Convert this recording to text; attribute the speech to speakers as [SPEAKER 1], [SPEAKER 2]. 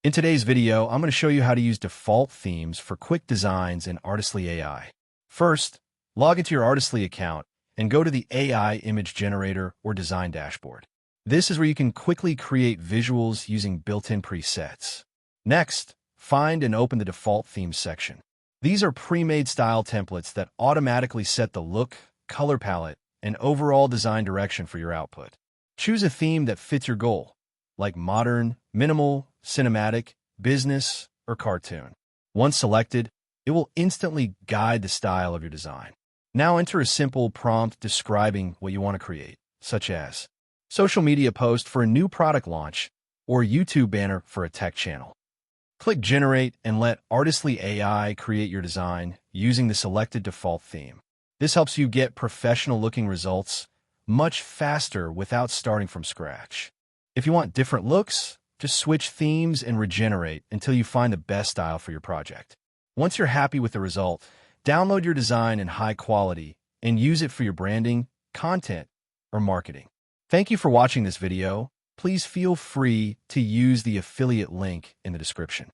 [SPEAKER 1] In today's video, I'm going to show you how to use default themes for quick designs in Artistly AI. First, log into your Artistly account and go to the AI image generator or design dashboard. This is where you can quickly create visuals using built-in presets. Next, find and open the default themes section. These are pre-made style templates that automatically set the look, color palette, and overall design direction for your output. Choose a theme that fits your goal, like modern, minimal, cinematic, business, or cartoon. Once selected, it will instantly guide the style of your design. Now enter a simple prompt describing what you want to create, such as social media post for a new product launch or YouTube banner for a tech channel. Click Generate and let Artistly AI create your design using the selected default theme. This helps you get professional-looking results much faster without starting from scratch. If you want different looks, just switch themes and regenerate until you find the best style for your project. Once you're happy with the result, download your design in high quality and use it for your branding, content, or marketing. Thank you for watching this video. Please feel free to use the affiliate link in the description.